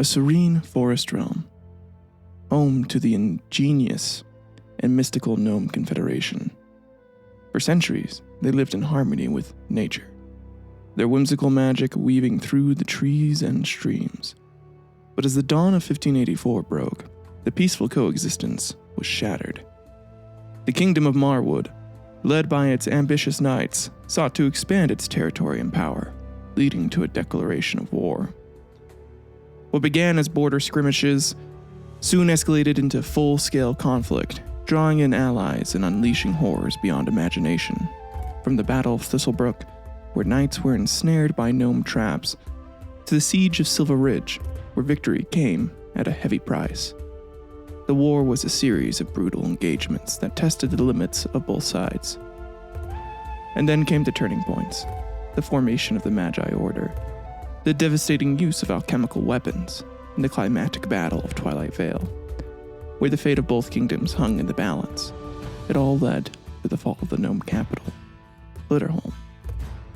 a serene forest realm, home to the ingenious and mystical Gnome Confederation. For centuries, they lived in harmony with nature, their whimsical magic weaving through the trees and streams. But as the dawn of 1584 broke, the peaceful coexistence was shattered. The kingdom of Marwood, led by its ambitious knights, sought to expand its territory and power, leading to a declaration of war. What began as border skirmishes soon escalated into full-scale conflict, drawing in allies and unleashing horrors beyond imagination. From the Battle of Thistlebrook, where knights were ensnared by gnome traps, to the Siege of Silver Ridge, where victory came at a heavy price. The war was a series of brutal engagements that tested the limits of both sides. And then came the turning points, the formation of the Magi Order, the devastating use of alchemical weapons, and the climactic battle of Twilight Vale, where the fate of both kingdoms hung in the balance. It all led to the fall of the gnome capital, Glitterholm,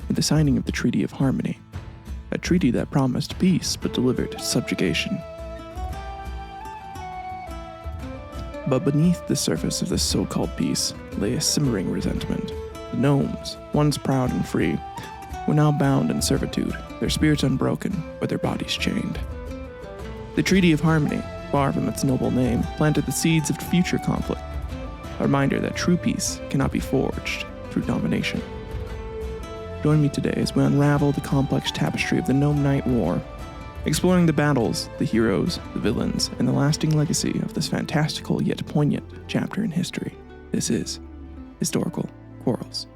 and the signing of the Treaty of Harmony, a treaty that promised peace but delivered subjugation. But beneath the surface of this so-called peace lay a simmering resentment. The gnomes, once proud and free, were now bound in servitude, their spirits unbroken, but their bodies chained. The Treaty of Harmony, far from its noble name, planted the seeds of future conflict, a reminder that true peace cannot be forged through domination. Join me today as we unravel the complex tapestry of the Gnome Night War, exploring the battles, the heroes, the villains, and the lasting legacy of this fantastical yet poignant chapter in history. This is Historical Quarrels.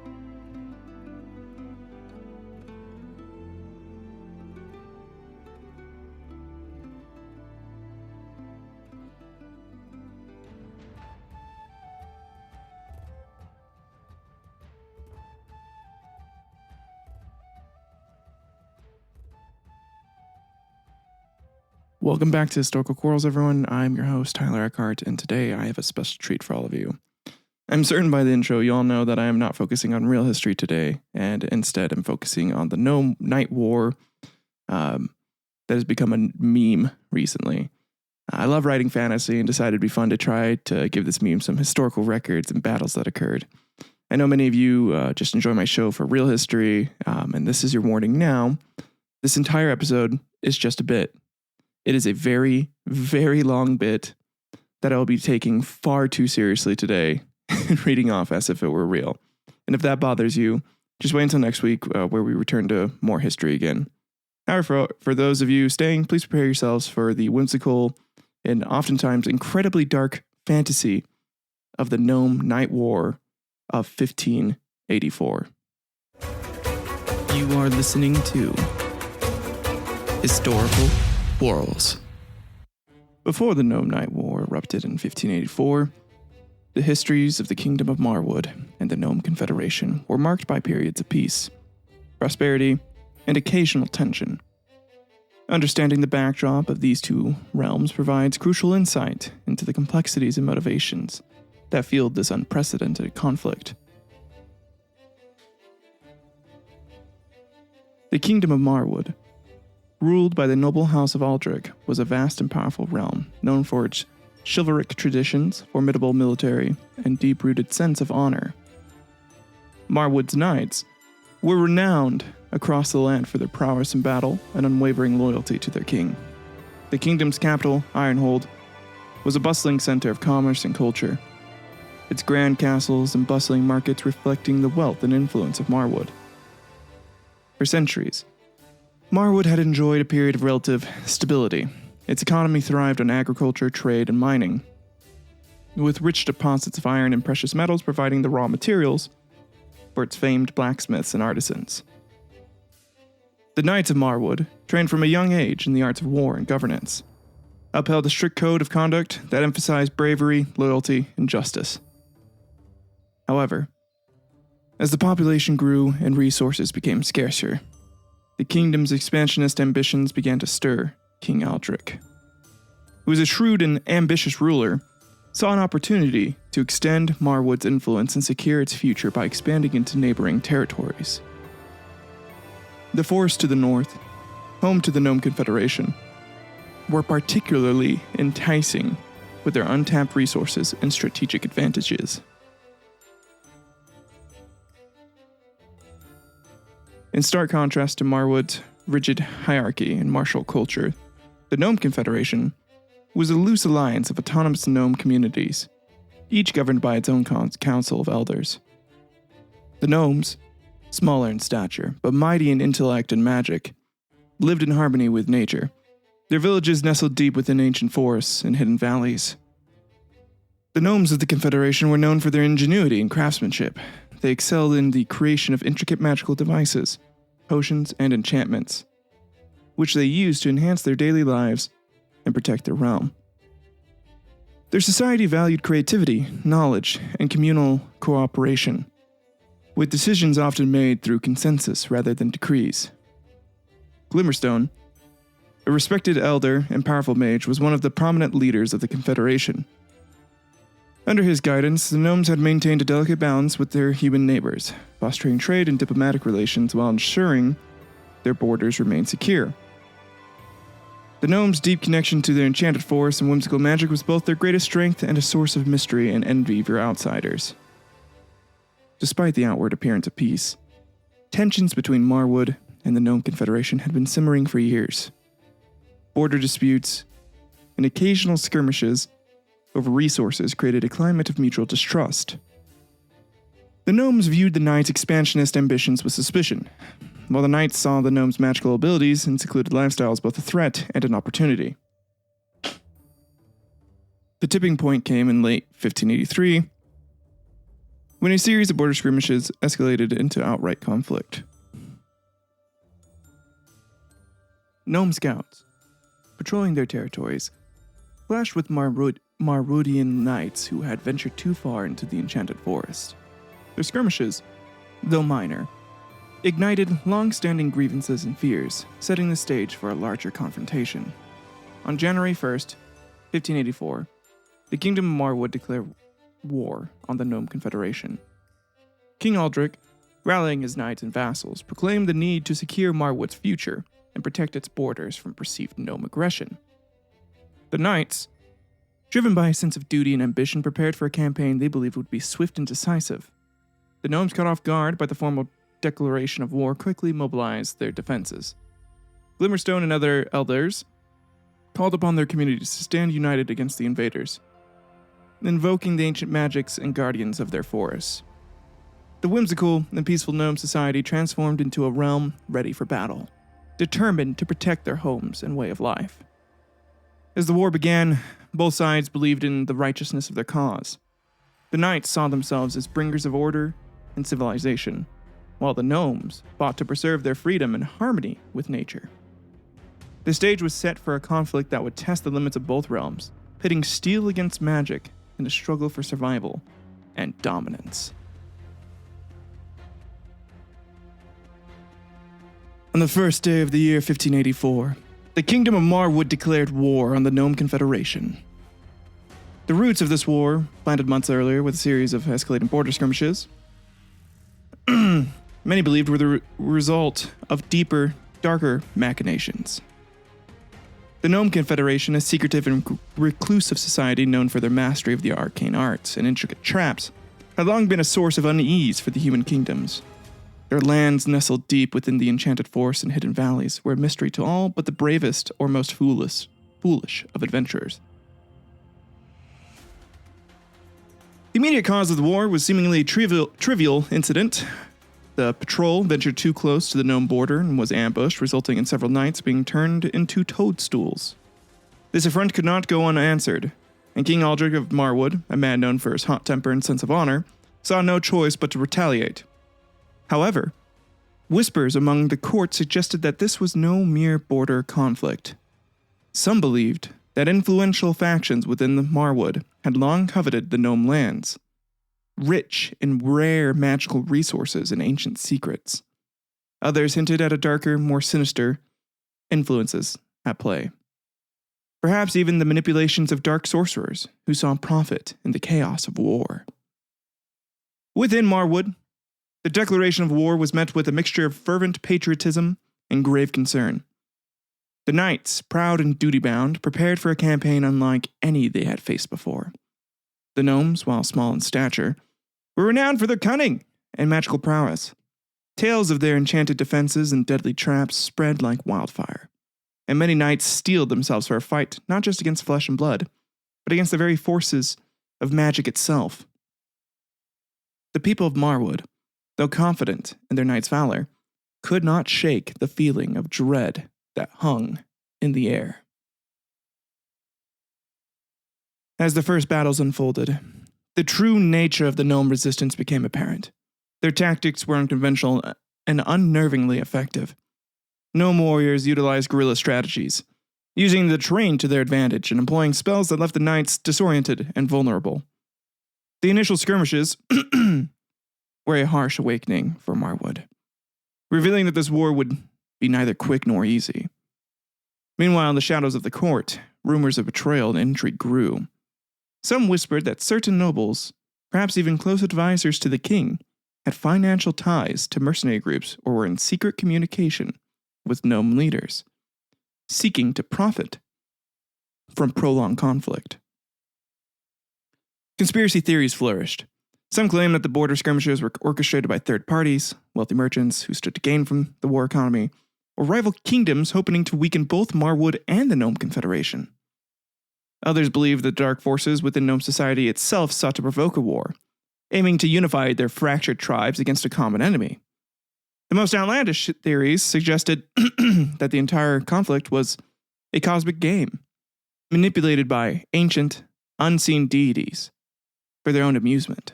Welcome back to Historical Quarrels, everyone. I'm your host, Tyler Eckhardt, and today I have a special treat for all of you. I'm certain by the intro you all know that I am not focusing on real history today, and instead I'm focusing on the Gnome Night War that has become a meme recently. I love writing fantasy and decided it'd be fun to try to give this meme some historical records and battles that occurred. I know many of you just enjoy my show for real history, and this is your warning now. This entire episode is just a bit. It is a very, very long bit that I will be taking far too seriously today and reading off as if it were real. And if that bothers you, just wait until next week where we return to more history again. However, for those of you staying, please prepare yourselves for the whimsical and oftentimes incredibly dark fantasy of the Gnome Night War of 1584. You are listening to Historical Quarrels. Before the Gnome Night War erupted in 1584, the histories of the Kingdom of Marwood and the Gnome Confederation were marked by periods of peace, prosperity, and occasional tension. Understanding the backdrop of these two realms provides crucial insight into the complexities and motivations that fueled this unprecedented conflict. The Kingdom of Marwood, ruled by the noble house of Aldrich, was a vast and powerful realm, known for its chivalric traditions, formidable military, and deep-rooted sense of honor. Marwood's knights were renowned across the land for their prowess in battle and unwavering loyalty to their king. The kingdom's capital, Ironhold, was a bustling center of commerce and culture, its grand castles and bustling markets reflecting the wealth and influence of Marwood. For centuries, Marwood had enjoyed a period of relative stability. Its economy thrived on agriculture, trade, and mining, with rich deposits of iron and precious metals providing the raw materials for its famed blacksmiths and artisans. The Knights of Marwood, trained from a young age in the arts of war and governance, upheld a strict code of conduct that emphasized bravery, loyalty, and justice. However, as the population grew and resources became scarcer, the kingdom's expansionist ambitions began to stir King Aldrich, who was a shrewd and ambitious ruler, saw an opportunity to extend Marwood's influence and secure its future by expanding into neighboring territories. The forest to the north, home to the Gnome Confederation, were particularly enticing with their untapped resources and strategic advantages. In stark contrast to Marwood's rigid hierarchy and martial culture, the Gnome Confederation was a loose alliance of autonomous gnome communities, each governed by its own council of elders. The gnomes, smaller in stature, but mighty in intellect and magic, lived in harmony with nature. Their villages nestled deep within ancient forests and hidden valleys. The gnomes of the Confederation were known for their ingenuity and craftsmanship. They excelled in the creation of intricate magical devices, potions, and enchantments, which they used to enhance their daily lives and protect their realm. Their society valued creativity, knowledge, and communal cooperation, with decisions often made through consensus rather than decrees. Glimmerstone, a respected elder and powerful mage, was one of the prominent leaders of the Confederation. Under his guidance, the gnomes had maintained a delicate balance with their human neighbors, fostering trade and diplomatic relations while ensuring their borders remained secure. The gnomes' deep connection to their enchanted forest and whimsical magic was both their greatest strength and a source of mystery and envy for outsiders. Despite the outward appearance of peace, tensions between Marwood and the Gnome Confederation had been simmering for years. Border disputes and occasional skirmishes over resources created a climate of mutual distrust. The gnomes viewed the knights' expansionist ambitions with suspicion, while the knights saw the gnomes' magical abilities and secluded lifestyles both a threat and an opportunity. The tipping point came in late 1583, when a series of border skirmishes escalated into outright conflict. Gnome scouts, patrolling their territories, clashed with Marwoodian knights who had ventured too far into the enchanted forest. Their skirmishes, though minor, ignited long-standing grievances and fears, setting the stage for a larger confrontation. On January 1st, 1584, the Kingdom of Marwood declared war on the Gnome Confederation. King Aldrich, rallying his knights and vassals, proclaimed the need to secure Marwood's future and protect its borders from perceived gnome aggression. The knights, driven by a sense of duty and ambition, prepared for a campaign they believed would be swift and decisive. The gnomes, caught off guard by the formal declaration of war, quickly mobilized their defenses. Glimmerstone and other elders called upon their communities to stand united against the invaders, invoking the ancient magics and guardians of their forests. The whimsical and peaceful gnome society transformed into a realm ready for battle, determined to protect their homes and way of life. As the war began, both sides believed in the righteousness of their cause. The knights saw themselves as bringers of order and civilization, while the gnomes fought to preserve their freedom and harmony with nature. The stage was set for a conflict that would test the limits of both realms, pitting steel against magic in a struggle for survival and dominance. On the first day of the year 1584, the Kingdom of Marwood declared war on the Gnome Confederation. The roots of this war, planted months earlier with a series of escalating border skirmishes, many believed were the result of deeper, darker machinations. The Gnome Confederation, a secretive and reclusive society known for their mastery of the arcane arts and intricate traps, had long been a source of unease for the human kingdoms. Their lands nestled deep within the enchanted forests and hidden valleys were a mystery to all but the bravest or most foolish of adventurers. The immediate cause of the war was seemingly a trivial incident. The patrol ventured too close to the gnome border and was ambushed, resulting in several knights being turned into toadstools. This affront could not go unanswered, and King Aldrich of Marwood, a man known for his hot temper and sense of honor, saw no choice but to retaliate. However, whispers among the court suggested that this was no mere border conflict. Some believed that influential factions within the Marwood had long coveted the gnome lands, rich in rare magical resources and ancient secrets. Others hinted at a darker, more sinister influences at play. Perhaps even the manipulations of dark sorcerers who saw profit in the chaos of war. Within Marwood, the declaration of war was met with a mixture of fervent patriotism and grave concern. The knights, proud and duty-bound, prepared for a campaign unlike any they had faced before. The gnomes, while small in stature, were renowned for their cunning and magical prowess. Tales of their enchanted defenses and deadly traps spread like wildfire, and many knights steeled themselves for a fight not just against flesh and blood, but against the very forces of magic itself. The people of Marwood, though confident in their knight's valor, could not shake the feeling of dread that hung in the air. As the first battles unfolded, the true nature of the gnome resistance became apparent. Their tactics were unconventional and unnervingly effective. Gnome warriors utilized guerrilla strategies, using the terrain to their advantage and employing spells that left the knights disoriented and vulnerable. The initial skirmishes were a harsh awakening for Marwood, revealing that this war would be neither quick nor easy. Meanwhile, in the shadows of the court, rumors of betrayal and intrigue grew. Some whispered that certain nobles, perhaps even close advisors to the king, had financial ties to mercenary groups or were in secret communication with gnome leaders, seeking to profit from prolonged conflict. Conspiracy theories flourished. Some claimed that the border skirmishes were orchestrated by third parties, wealthy merchants who stood to gain from the war economy, or rival kingdoms hoping to weaken both Marwood and the Gnome Confederation. Others believed that dark forces within Gnome society itself sought to provoke a war, aiming to unify their fractured tribes against a common enemy. The most outlandish theories suggested that the entire conflict was a cosmic game, manipulated by ancient, unseen deities for their own amusement.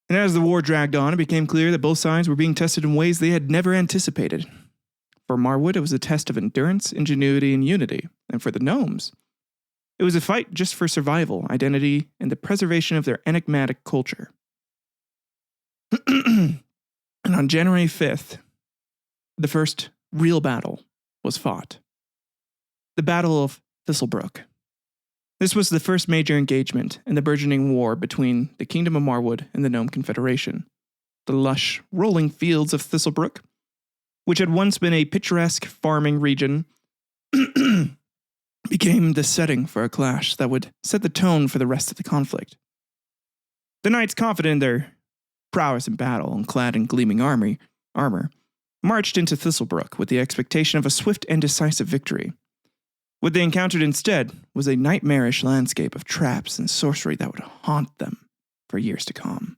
And as the war dragged on, it became clear that both sides were being tested in ways they had never anticipated. For Marwood, it was a test of endurance, ingenuity, and unity. And for the gnomes, it was a fight just for survival, identity, and the preservation of their enigmatic culture. And on January 5th, the first real battle was fought. The Battle of Thistlebrook. This was the first major engagement in the burgeoning war between the Kingdom of Marwood and the Gnome Confederation. The lush, rolling fields of Thistlebrook, which had once been a picturesque farming region, became the setting for a clash that would set the tone for the rest of the conflict. The knights, confident in their prowess in battle and clad in gleaming armor, marched into Thistlebrook with the expectation of a swift and decisive victory. What they encountered instead was a nightmarish landscape of traps and sorcery that would haunt them for years to come.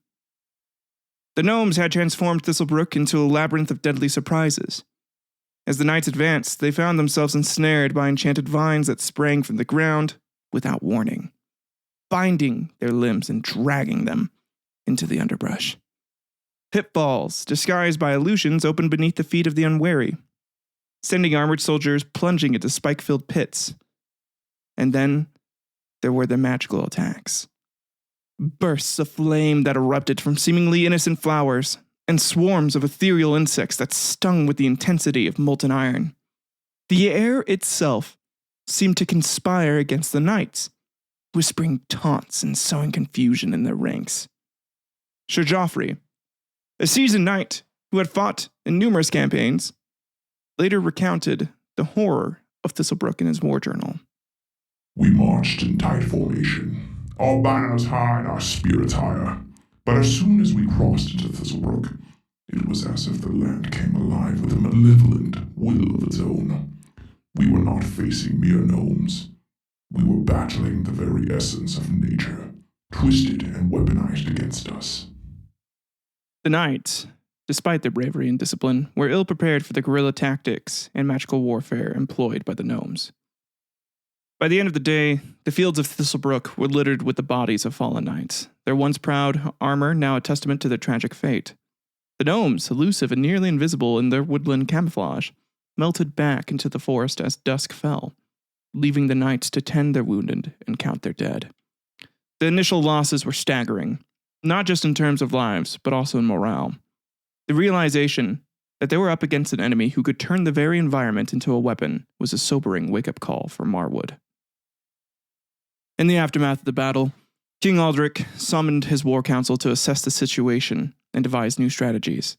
The gnomes had transformed Thistlebrook into a labyrinth of deadly surprises. As the knights advanced, they found themselves ensnared by enchanted vines that sprang from the ground without warning, binding their limbs and dragging them into the underbrush. Pitfalls, disguised by illusions, opened beneath the feet of the unwary, sending armored soldiers plunging into spike-filled pits. And then there were the magical attacks. Bursts of flame that erupted from seemingly innocent flowers, and swarms of ethereal insects that stung with the intensity of molten iron. The air itself seemed to conspire against the knights, whispering taunts and sowing confusion in their ranks. Sir Joffrey, a seasoned knight who had fought in numerous campaigns, later recounted the horror of Thistlebrook in his war journal. We marched in tight formation, our banners high and our spirits higher. But as soon as we crossed into Thistlebrook, it was as if the land came alive with a malevolent will of its own. We were not facing mere gnomes. We were battling the very essence of nature, twisted and weaponized against us. The knights, despite their bravery and discipline, were ill-prepared for the guerrilla tactics and magical warfare employed by the gnomes. By the end of the day, the fields of Thistlebrook were littered with the bodies of fallen knights, their once proud armor now a testament to their tragic fate. The gnomes, elusive and nearly invisible in their woodland camouflage, melted back into the forest as dusk fell, leaving the knights to tend their wounded and count their dead. The initial losses were staggering, not just in terms of lives, but also in morale. The realization that they were up against an enemy who could turn the very environment into a weapon was a sobering wake-up call for Marwood. In the aftermath of the battle, King Aldrich summoned his war council to assess the situation and devise new strategies.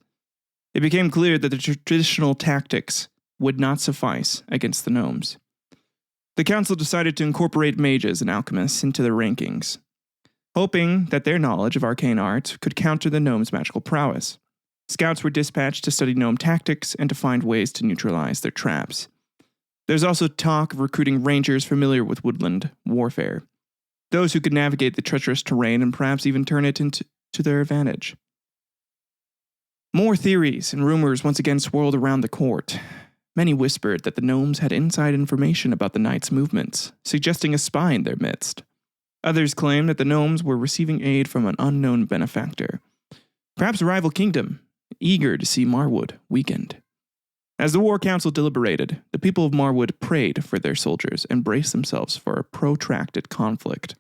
It became clear that the traditional tactics would not suffice against the gnomes. The council decided to incorporate mages and alchemists into their rankings, hoping that their knowledge of arcane arts could counter the gnomes' magical prowess. Scouts were dispatched to study gnome tactics and to find ways to neutralize their traps. There's also talk of recruiting rangers familiar with woodland warfare, those who could navigate the treacherous terrain and perhaps even turn it to their advantage. More theories and rumors once again swirled around the court. Many whispered that the gnomes had inside information about the knight's movements, suggesting a spy in their midst. Others claimed that the gnomes were receiving aid from an unknown benefactor, perhaps a rival kingdom, eager to see Marwood weakened. As the War Council deliberated, the people of Marwood prayed for their soldiers and braced themselves for a protracted conflict.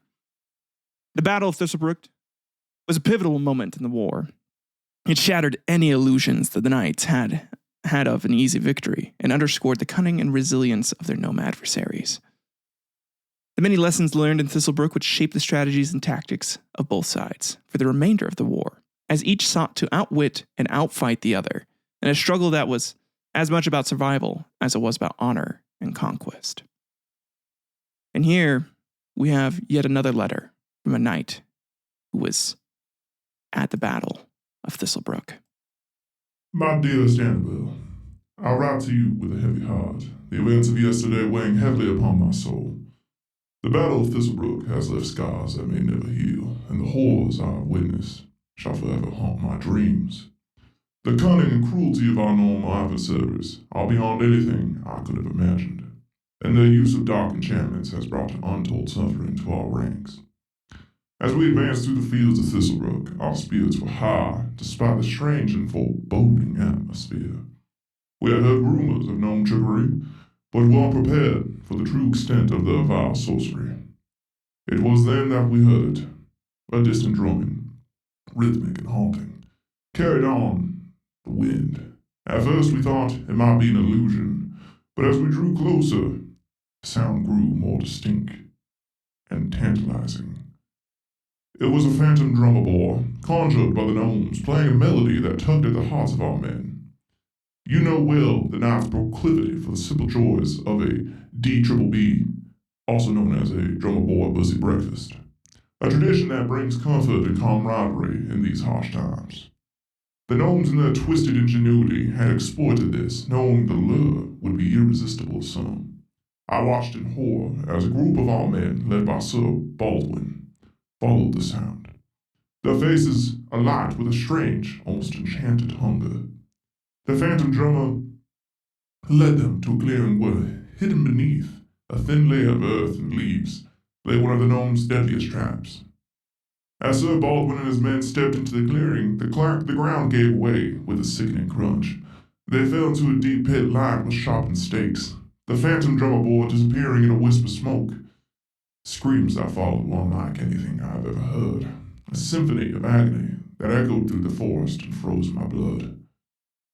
The Battle of Thistlebrooke was a pivotal moment in the war. It shattered any illusions that the knights had of an easy victory and underscored the cunning and resilience of their gnome adversaries. The many lessons learned in Thistlebrooke would shape the strategies and tactics of both sides for the remainder of the war, as each sought to outwit and outfight the other, in a struggle that was as much about survival as it was about honor and conquest. And here we have yet another letter from a knight who was at the Battle of Thistlebrooke. My dearest Annabelle, I write to you with a heavy heart, the events of yesterday weighing heavily upon my soul. The Battle of Thistlebrooke has left scars that may never heal, and the horrors I have witnessed shall forever haunt my dreams. The cunning and cruelty of our gnome adversaries are beyond anything I could have imagined, and their use of dark enchantments has brought untold suffering to our ranks. As we advanced through the fields of Thistlebrooke, our spirits were high, despite the strange and foreboding atmosphere. We had heard rumors of gnome trickery, but were unprepared for the true extent of their vile sorcery. It was then that we heard it, a distant drumming, rhythmic and haunting, carried on the wind. At first we thought it might be an illusion, but as we drew closer, the sound grew more distinct and tantalizing. It was a phantom drummer conjured by the gnomes, playing a melody that tugged at the hearts of our men. You know well the knight's proclivity for the simple joys of a D-triple-B, also known as a drummer boy busy breakfast, a tradition that brings comfort and camaraderie in these harsh times. The gnomes in their twisted ingenuity had exploited this, knowing the lure would be irresistible to some. I watched in horror as a group of our men, led by Sir Baldwin, followed the sound, their faces alight with a strange, almost enchanted hunger. The phantom drummer led them to a clearing where, hidden beneath a thin layer of earth and leaves, lay one of the gnome's deadliest traps. As Sir Baldwin and his men stepped into the clearing, the ground gave way with a sickening crunch. They fell into a deep pit lined with sharpened stakes, the phantom drummer boy disappearing in a wisp of smoke. Screams that followed were unlike anything I have ever heard, a symphony of agony that echoed through the forest and froze my blood.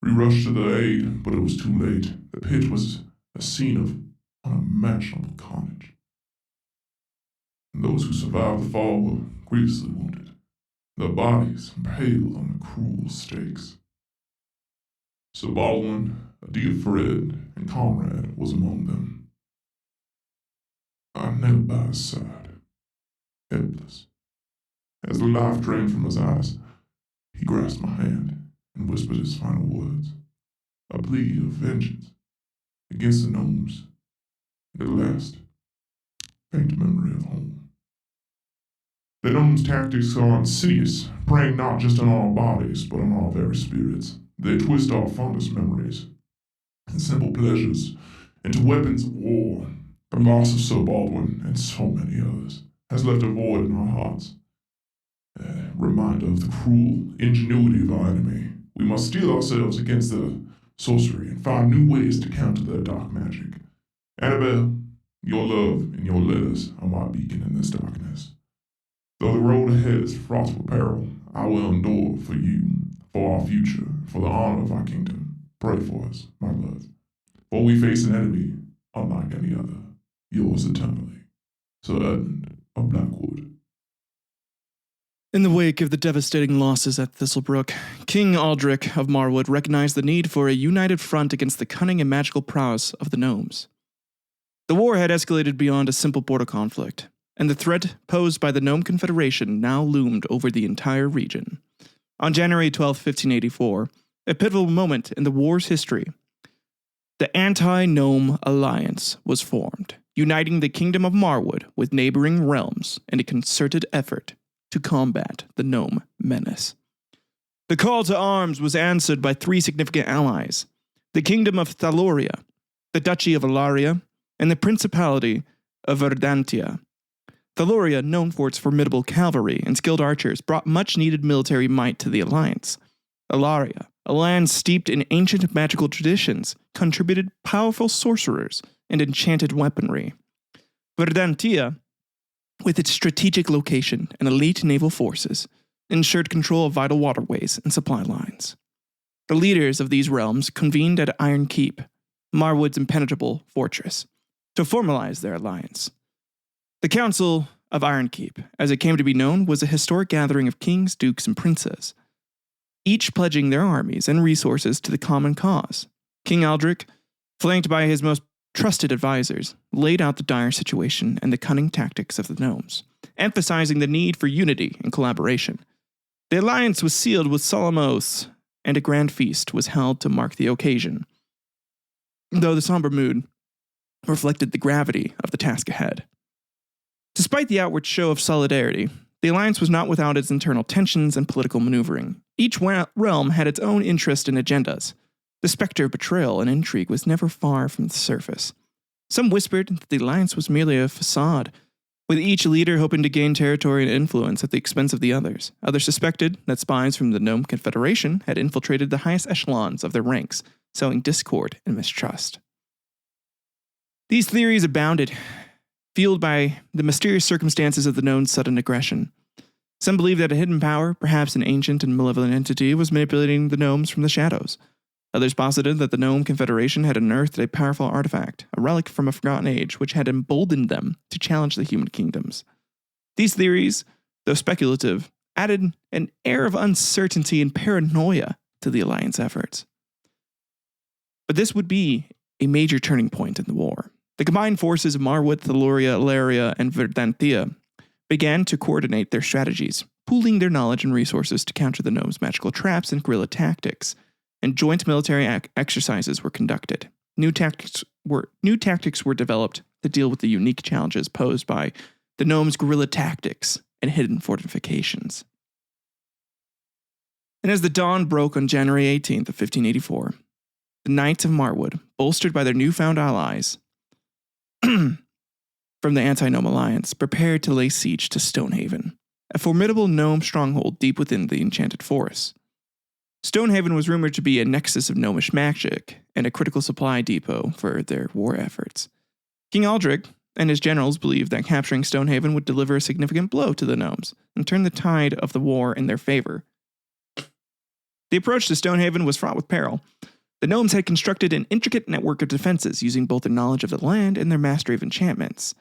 We rushed to their aid, but it was too late. The pit was a scene of unimaginable carnage, and those who survived the fall were grievously wounded, their bodies impaled on the cruel stakes. Sir Baldwin, a dear friend and comrade, was among them. I knelt by his side, helpless. As the life drained from his eyes, he grasped my hand and whispered his final words, a plea of vengeance against the gnomes, and at last, faint memory of home. The gnomes' tactics are insidious, preying not just on our bodies, but on our very spirits. They twist our fondest memories and simple pleasures into weapons of war. The loss of Sir Baldwin, and so many others, has left a void in our hearts. A reminder of the cruel ingenuity of our enemy. We must steel ourselves against their sorcery and find new ways to counter their dark magic. Annabelle, your love and your letters are my beacon in this darkness. Though the road ahead is fraught with peril, I will endure for you, for our future, for the honor of our kingdom. Pray for us, my love, for we face an enemy unlike any other. Yours eternally, Sir Edmund of Blackwood. In the wake of the devastating losses at Thistlebrook, King Aldrich of Marwood recognized the need for a united front against the cunning and magical prowess of the gnomes. The war had escalated beyond a simple border conflict, and the threat posed by the Gnome Confederation now loomed over the entire region. On January 12, 1584, a pivotal moment in the war's history, the Anti-Gnome Alliance was formed, uniting the Kingdom of Marwood with neighboring realms in a concerted effort to combat the gnome menace. The call to arms was answered by three significant allies: the Kingdom of Thaloria, the Duchy of Alaria, and the Principality of Verdantia. Thaloria, known for its formidable cavalry and skilled archers, brought much-needed military might to the alliance. Alaria, a land steeped in ancient magical traditions, contributed powerful sorcerers and enchanted weaponry. Verdantia, with its strategic location and elite naval forces, ensured control of vital waterways and supply lines. The leaders of these realms convened at Iron Keep, Marwood's impenetrable fortress, to formalize their alliance. The Council of Iron Keep, as it came to be known, was a historic gathering of kings, dukes, and princes, each pledging their armies and resources to the common cause. King Aldrich, flanked by his most trusted advisors, laid out the dire situation and the cunning tactics of the gnomes, emphasizing the need for unity and collaboration. The alliance was sealed with solemn oaths, and a grand feast was held to mark the occasion, though the somber mood reflected the gravity of the task ahead. Despite the outward show of solidarity, the alliance was not without its internal tensions and political maneuvering. Each realm had its own interest and agendas. The specter of betrayal and intrigue was never far from the surface. Some whispered that the alliance was merely a facade, with each leader hoping to gain territory and influence at the expense of the others. Others suspected that spies from the Gnome Confederation had infiltrated the highest echelons of their ranks, sowing discord and mistrust. These theories abounded, fueled by the mysterious circumstances of the gnome's sudden aggression. Some believed that a hidden power, perhaps an ancient and malevolent entity, was manipulating the gnomes from the shadows. Others posited that the Gnome Confederation had unearthed a powerful artifact, a relic from a forgotten age, which had emboldened them to challenge the human kingdoms. These theories, though speculative, added an air of uncertainty and paranoia to the alliance efforts. But this would be a major turning point in the war. The combined forces of Marwood, Thaloria, Alaria, and Verdantia began to coordinate their strategies, pooling their knowledge and resources to counter the gnomes' magical traps and guerrilla tactics, and joint military exercises were conducted. New tactics were developed to deal with the unique challenges posed by the gnomes' guerrilla tactics and hidden fortifications. And as the dawn broke on January 18th of 1584, the Knights of Marwood, bolstered by their newfound allies from the Anti-Gnome Alliance, prepared to lay siege to Stonehaven, a formidable gnome stronghold deep within the enchanted forest. Stonehaven was rumored to be a nexus of gnomish magic and a critical supply depot for their war efforts. King Aldrich and his generals believed that capturing Stonehaven would deliver a significant blow to the gnomes and turn the tide of the war in their favor. The approach to Stonehaven was fraught with peril. The gnomes had constructed an intricate network of defenses using both their knowledge of the land and their mastery of enchantments.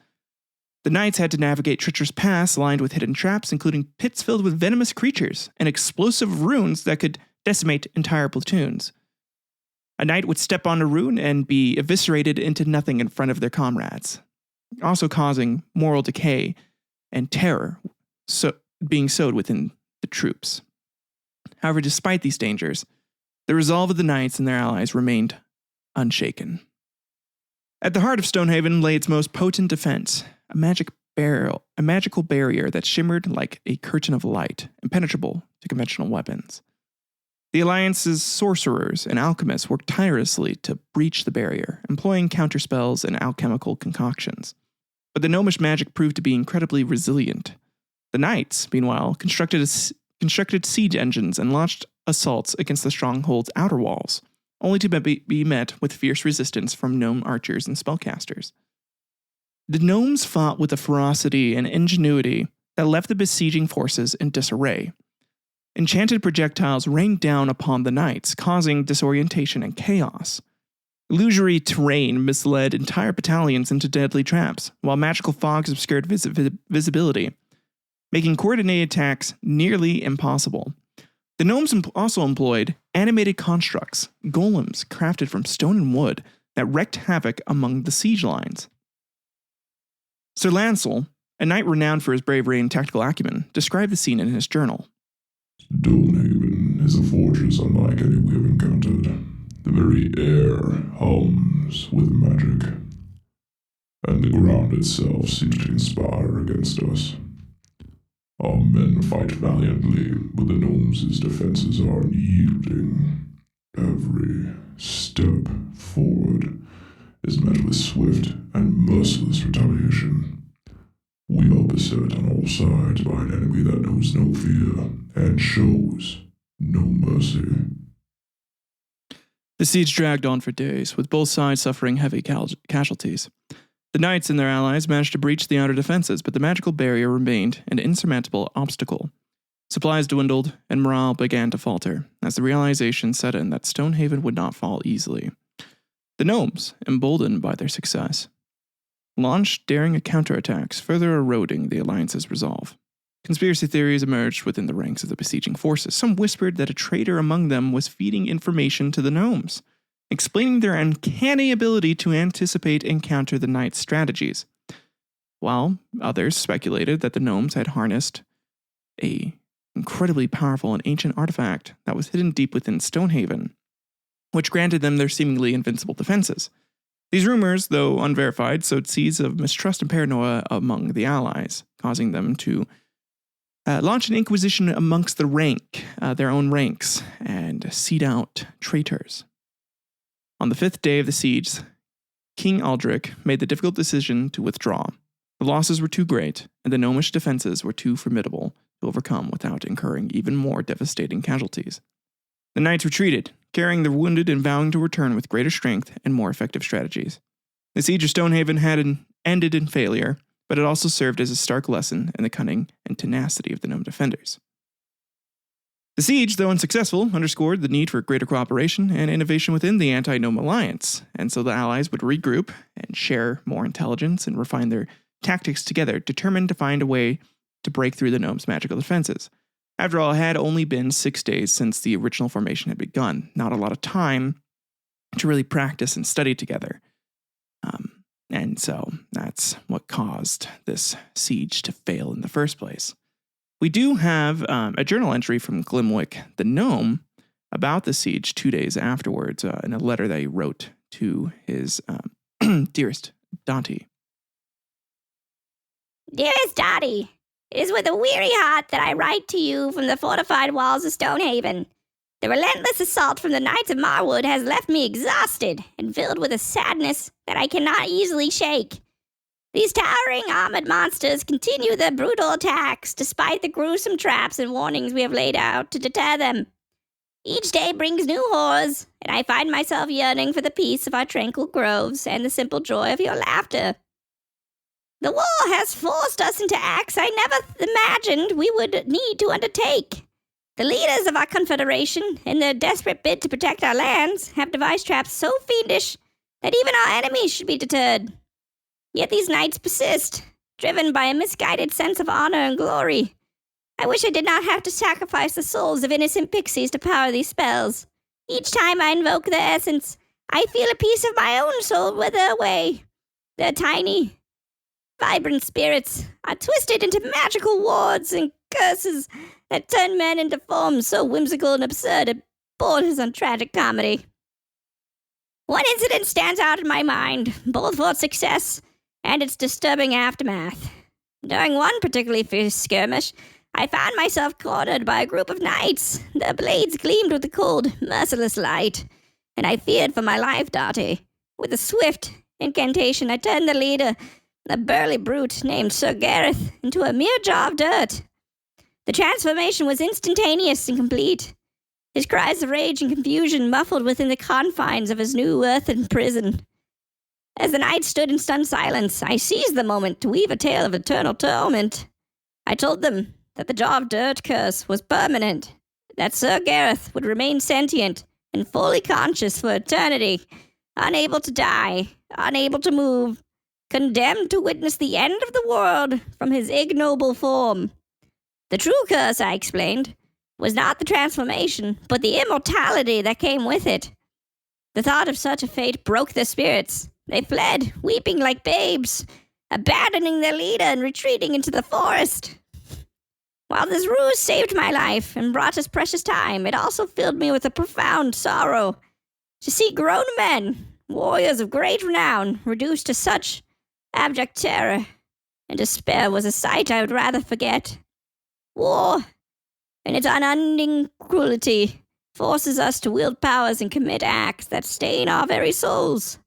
The knights had to navigate treacherous paths lined with hidden traps, including pits filled with venomous creatures and explosive runes that could decimate entire platoons. A knight would step on a rune and be eviscerated into nothing in front of their comrades, also causing moral decay and terror being sowed within the troops. However, despite these dangers, the resolve of the knights and their allies remained unshaken. At the heart of Stonehaven lay its most potent defense, a magical barrier that shimmered like a curtain of light, impenetrable to conventional weapons. The Alliance's sorcerers and alchemists worked tirelessly to breach the barrier, employing counterspells and alchemical concoctions. But the gnomish magic proved to be incredibly resilient. The knights, meanwhile, constructed siege engines and launched assaults against the stronghold's outer walls, only to be met with fierce resistance from gnome archers and spellcasters. The gnomes fought with a ferocity and ingenuity that left the besieging forces in disarray. Enchanted projectiles rained down upon the knights, causing disorientation and chaos. Illusory terrain misled entire battalions into deadly traps, while magical fogs obscured visibility. making coordinated attacks nearly impossible. The gnomes also employed animated constructs, golems crafted from stone and wood, that wreaked havoc among the siege lines. Sir Lancel, a knight renowned for his bravery and tactical acumen, described the scene in his journal. Stonehaven is a fortress unlike any we have encountered. The very air hums with magic, and the ground itself seems to conspire against us. Our men fight valiantly, but the gnomes' defenses are unyielding. Every step forward is met with swift and merciless retaliation. We are beset on all sides by an enemy that knows no fear and shows no mercy. The siege dragged on for days, with both sides suffering heavy casualties. The knights and their allies managed to breach the outer defenses, but the magical barrier remained an insurmountable obstacle. Supplies dwindled, and morale began to falter, as the realization set in that Stonehaven would not fall easily. The gnomes, emboldened by their success, launched daring counterattacks, further eroding the alliance's resolve. Conspiracy theories emerged within the ranks of the besieging forces. Some whispered that a traitor among them was feeding information to the gnomes, explaining their uncanny ability to anticipate and counter the knights' strategies, while others speculated that the gnomes had harnessed a incredibly powerful and ancient artifact that was hidden deep within Stonehaven, which granted them their seemingly invincible defenses. These rumors, though unverified, sowed seeds of mistrust and paranoia among the allies, causing them to launch an inquisition amongst their own ranks, and seed out traitors. On the 5th day of the siege, King Aldrich made the difficult decision to withdraw. The losses were too great, and the gnomish defenses were too formidable to overcome without incurring even more devastating casualties. The knights retreated, carrying their wounded and vowing to return with greater strength and more effective strategies. The siege of Stonehaven had ended in failure, but it also served as a stark lesson in the cunning and tenacity of the gnome defenders. The siege, though unsuccessful, underscored the need for greater cooperation and innovation within the anti-gnome alliance, and so the allies would regroup and share more intelligence and refine their tactics together, determined to find a way to break through the gnomes' magical defenses. After all, it had only been 6 days since the original formation had begun, not a lot of time to really practice and study together. And so that's what caused this siege to fail in the first place. We do have a journal entry from Glimwick the gnome about the siege 2 days afterwards in a letter that he wrote to his dearest Dante. Dearest Dottie, it is with a weary heart that I write to you from the fortified walls of Stonehaven. The relentless assault from the Knights of Marwood has left me exhausted and filled with a sadness that I cannot easily shake. These towering armored monsters continue their brutal attacks despite the gruesome traps and warnings we have laid out to deter them. Each day brings new horrors, and I find myself yearning for the peace of our tranquil groves and the simple joy of your laughter. The war has forced us into acts I never imagined we would need to undertake. The leaders of our confederation, in their desperate bid to protect our lands, have devised traps so fiendish that even our enemies should be deterred. Yet these knights persist, driven by a misguided sense of honor and glory. I wish I did not have to sacrifice the souls of innocent pixies to power these spells. Each time I invoke their essence, I feel a piece of my own soul wither away. Their tiny, vibrant spirits are twisted into magical wards and curses that turn men into forms so whimsical and absurd it borders on tragic comedy. One incident stands out in my mind, both for its success and its disturbing aftermath. During one particularly fierce skirmish, I found myself cornered by a group of knights. Their blades gleamed with a cold, merciless light, and I feared for my life, Dottie. With a swift incantation, I turned the leader, a burly brute named Sir Gareth, into a mere jar of dirt. The transformation was instantaneous and complete. His cries of rage and confusion muffled within the confines of his new earthen prison. As the knights stood in stunned silence, I seized the moment to weave a tale of eternal torment. I told them that the jar of dirt curse was permanent, that Sir Gareth would remain sentient and fully conscious for eternity, unable to die, unable to move, condemned to witness the end of the world from his ignoble form. The true curse, I explained, was not the transformation, but the immortality that came with it. The thought of such a fate broke their spirits. They fled, weeping like babes, abandoning their leader and retreating into the forest. While this ruse saved my life and brought us precious time, it also filled me with a profound sorrow to see grown men, warriors of great renown, reduced to such abject terror and despair was a sight I would rather forget. War, and its unending cruelty, forces us to wield powers and commit acts that stain our very souls.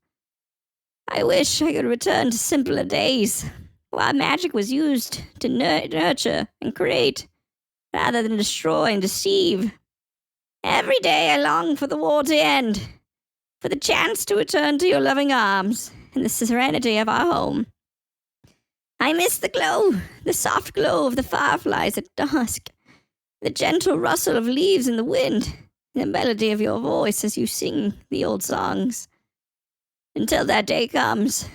I wish I could return to simpler days, while magic was used to nurture and create, rather than destroy and deceive. Every day I long for the war to end, for the chance to return to your loving arms and the serenity of our home. I miss the soft glow of the fireflies at dusk, the gentle rustle of leaves in the wind, and the melody of your voice as you sing the old songs. Until that day comes,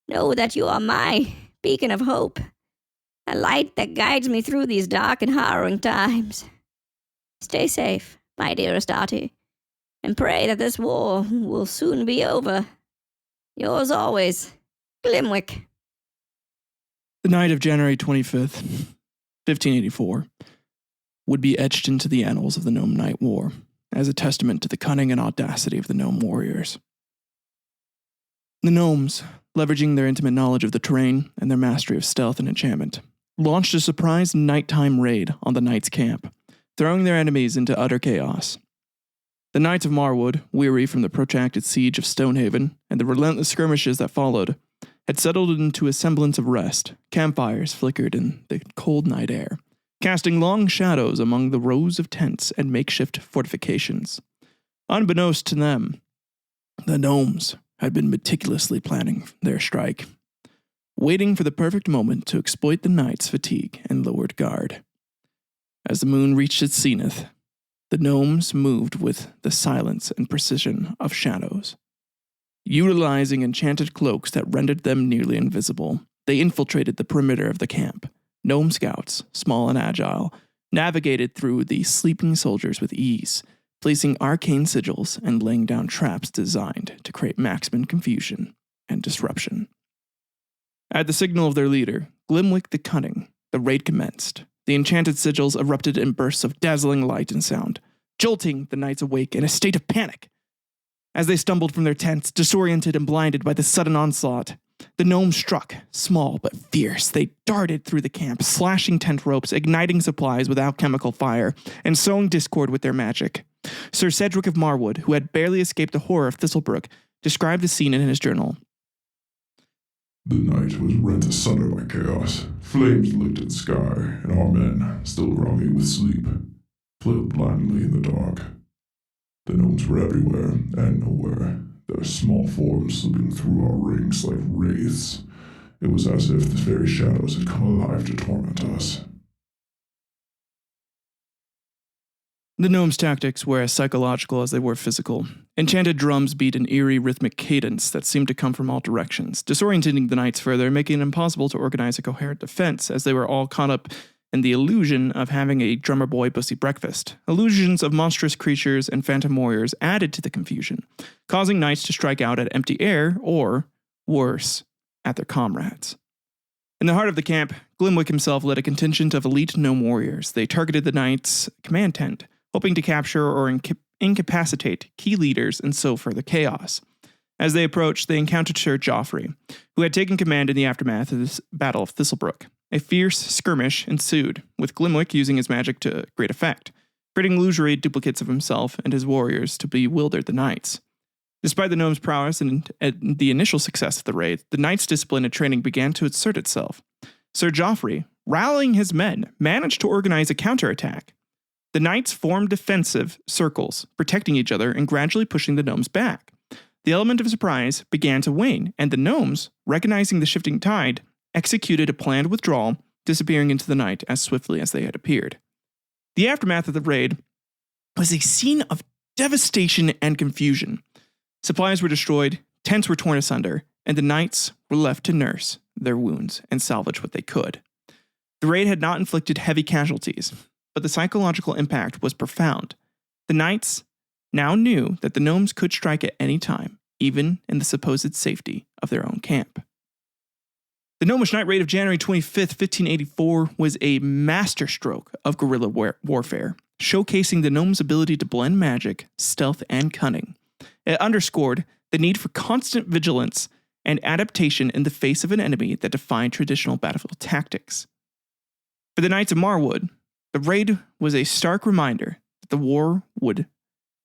know that you are my beacon of hope, a light that guides me through these dark and harrowing times. Stay safe, my dearest Artie, and pray that this war will soon be over. Yours always, Glimwick. The night of January 25th, 1584, would be etched into the annals of the Gnome Night War as a testament to the cunning and audacity of the Gnome warriors. The Gnomes, leveraging their intimate knowledge of the terrain and their mastery of stealth and enchantment, launched a surprise nighttime raid on the Knights' camp, throwing their enemies into utter chaos. The Knights of Marwood, weary from the protracted siege of Stonehaven and the relentless skirmishes that followed, had settled into a semblance of rest. Campfires flickered in the cold night air, casting long shadows among the rows of tents and makeshift fortifications. Unbeknownst to them, the gnomes had been meticulously planning their strike, waiting for the perfect moment to exploit the knights' fatigue and lowered guard. As the moon reached its zenith, the gnomes moved with the silence and precision of shadows. Utilizing enchanted cloaks that rendered them nearly invisible, they infiltrated the perimeter of the camp. Gnome scouts, small and agile, navigated through the sleeping soldiers with ease, placing arcane sigils and laying down traps designed to create maximum confusion and disruption. At the signal of their leader, Glimwick the Cunning, the raid commenced. The enchanted sigils erupted in bursts of dazzling light and sound, jolting the knights awake in a state of panic. As they stumbled from their tents, disoriented and blinded by the sudden onslaught, the gnomes struck, small but fierce. They darted through the camp, slashing tent ropes, igniting supplies with alchemical fire, and sowing discord with their magic. Sir Cedric of Marwood, who had barely escaped the horror of Thistlebrook, described the scene in his journal. The night was rent asunder by chaos. Flames licked at the sky, and our men, still groggy with sleep, fled blindly in the dark. The gnomes were everywhere and nowhere, their small forms slipping through our ranks like wraiths. It was as if the very shadows had come alive to torment us. The gnomes' tactics were as psychological as they were physical. Enchanted drums beat an eerie rhythmic cadence that seemed to come from all directions, disorienting the knights further, making it impossible to organize a coherent defense, as they were all caught up in the illusion of having a drummer boy bussy breakfast. Illusions of monstrous creatures and phantom warriors added to the confusion, causing knights to strike out at empty air, or, worse, at their comrades. In the heart of the camp, Glimwick himself led a contingent of elite gnome warriors. They targeted the knights' command tent, hoping to capture or incapacitate key leaders and sow further chaos. As they approached, they encountered Sir Joffrey, who had taken command in the aftermath of the Battle of Thistlebrook. A fierce skirmish ensued, with Glimwick using his magic to great effect, creating illusory duplicates of himself and his warriors to bewilder the knights. Despite the gnomes' prowess and the initial success of the raid, the knights' discipline and training began to assert itself. Sir Joffrey, rallying his men, managed to organize a counterattack. The knights formed defensive circles, protecting each other and gradually pushing the gnomes back. The element of surprise began to wane, and the gnomes, recognizing the shifting tide, executed a planned withdrawal, disappearing into the night as swiftly as they had appeared. The aftermath of the raid was a scene of devastation and confusion. Supplies were destroyed, tents were torn asunder, and the knights were left to nurse their wounds and salvage what they could. The The raid had not inflicted heavy casualties, but the psychological impact was profound. The knights now knew that the gnomes could strike at any time, even in the supposed safety of their own camp. The Gnomish Night Raid of January 25th, 1584 was a masterstroke of guerrilla warfare, showcasing the gnomes' ability to blend magic, stealth, and cunning. It underscored the need for constant vigilance and adaptation in the face of an enemy that defied traditional battlefield tactics. For the Knights of Marwood, the raid was a stark reminder that the war would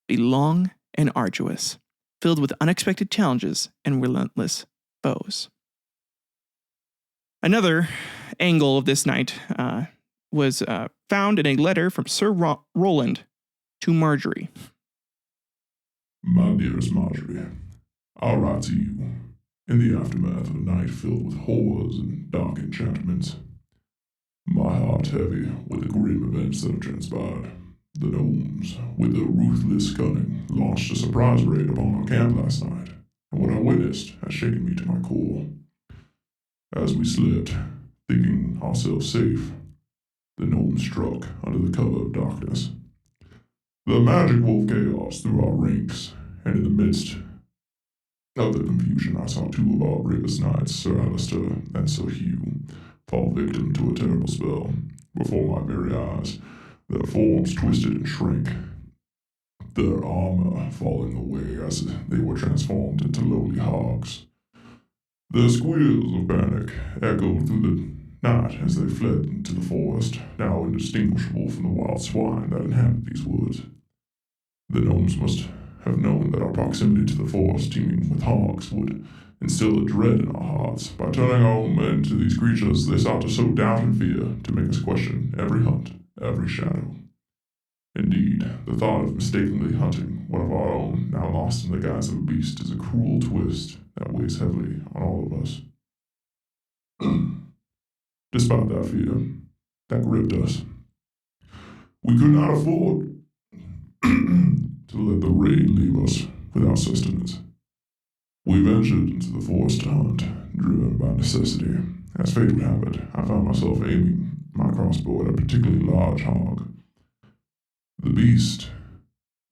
be long and arduous, filled with unexpected challenges and relentless foes. Another angle of this night was found in a letter from Sir Roland to Marjorie. My dearest Marjorie, I write to you in the aftermath of a night filled with horrors and dark enchantments. My heart heavy with the grim events that have transpired. The gnomes, with their ruthless cunning, launched a surprise raid upon our camp last night, and what I witnessed has shaken me to my core. As we slept, thinking ourselves safe, the gnomes struck under the cover of darkness. The magic wove chaos through our ranks, and in the midst of the confusion I saw two of our bravest knights, Sir Alistair and Sir Hugh, fall victim to a terrible spell. Before my very eyes, their forms twisted and shrank, their armor falling away as they were transformed into lowly hogs. Their squeals of panic echoed through the night as they fled into the forest, now indistinguishable from the wild swine that inhabit these woods. The gnomes must have known that our proximity to the forest teeming with hogs would instill a dread in our hearts. By turning our own men to these creatures, they sought to sow doubt and fear, to make us question every hunt, every shadow. Indeed, the thought of mistakenly hunting one of our own, now lost in the guise of a beast, is a cruel twist that weighs heavily on all of us. Despite that fear that gripped us, we could not afford to let the raid leave us without sustenance. We ventured into the forest to hunt, driven by necessity. As fate would have it, I found myself aiming my crossbow at a particularly large hog. The beast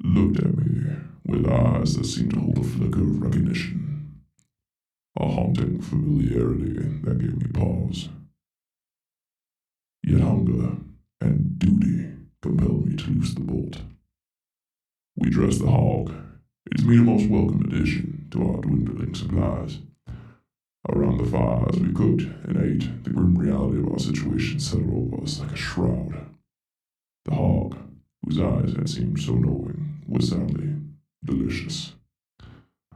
looked at me with eyes that seemed to hold a flicker of recognition, a haunting familiarity that gave me pause. Yet hunger and duty compelled me to loose the bolt. We dressed the hog. It's been a most welcome addition to our dwindling supplies. Around the fire as we cooked and ate, the grim reality of our situation settled over us like a shroud. The hog, whose eyes had seemed so knowing, was sadly delicious.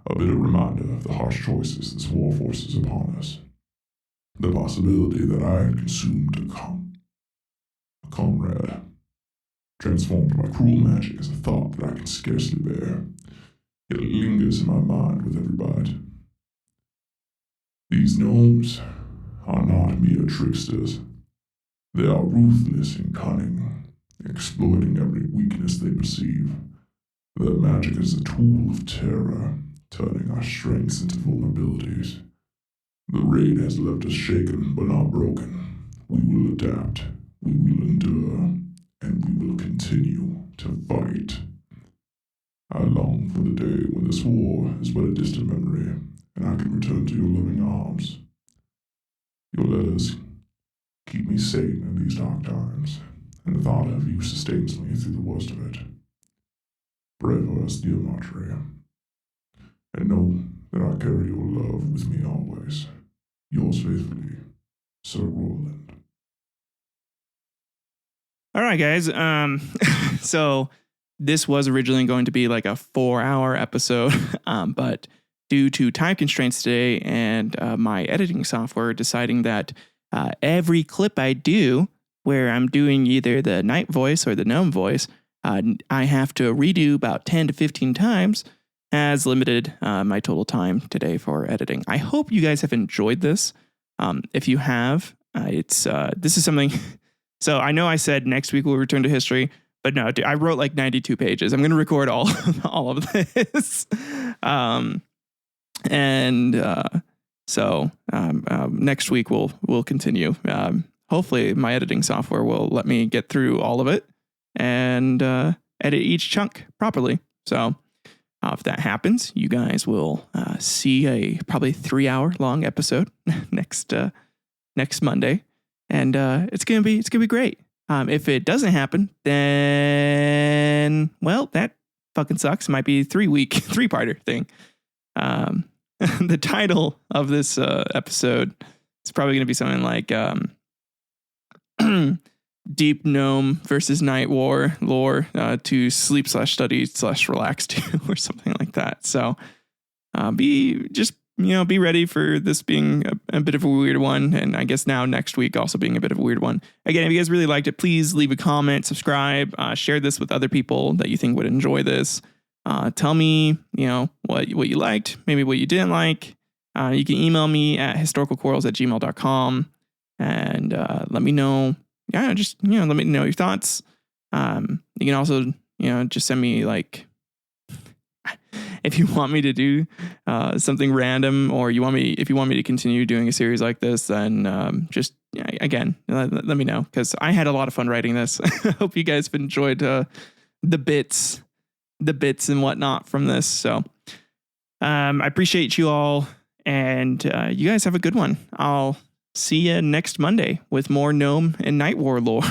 A bitter reminder of the harsh choices this war forces upon us. The possibility that I had consumed a comrade, transformed by cruel magic, is a thought that I can scarcely bear, yet it lingers in my mind with every bite. These gnomes are not mere tricksters. They are ruthless and cunning, exploiting every weakness they perceive. Their magic is a tool of terror, turning our strengths into vulnerabilities. The raid has left us shaken but not broken. We will adapt, we will endure, and we will continue to fight. I long for the day when this war is but a distant memory, and I can return to your loving arms. Your letters keep me sane in these dark times, and the thought of you sustains me through the worst of it. Pray for us, dear Marjorie, and know that I carry your love with me always. Yours faithfully, Sir Roland. All right, guys. So this was originally going to be like a 4-hour episode, but due to time constraints today and my editing software deciding that every clip I do where I'm doing either the knight voice or the gnome voice, I have to redo about 10 to 15 times, has limited my total time today for editing. I hope you guys have enjoyed this. If you have, this is something. So I know I said next week we'll return to history, but no, I wrote like 92 pages. I'm going to record all of this. So next week we'll continue. hopefully my editing software will let me get through all of it and edit each chunk properly. So if that happens, you guys will see a probably 3-hour long episode next Monday, and it's gonna be great. If it doesn't happen, then well, that fucking sucks. It might be a 3-parter thing. The title of this episode is probably gonna be something like Deep Gnome versus Night War lore to sleep/study/relax to, or something like that. So be ready for this being a bit of a weird one. And I guess now next week also being a bit of a weird one. Again, if you guys really liked it, please leave a comment, subscribe, share this with other people that you think would enjoy this. Tell me, what you liked, maybe what you didn't like. You can email me at historicalquarrels@gmail.com and let me know. Yeah, just, let me know your thoughts. You can also, just send me like, if you want me to do something random, or if you want me to continue doing a series like this, then just, again, let me know, because I had a lot of fun writing this. I hope you guys have enjoyed the bits and whatnot from this. So I appreciate you all, and you guys have a good one. I'll see you next Monday with more Gnome and Night War lore.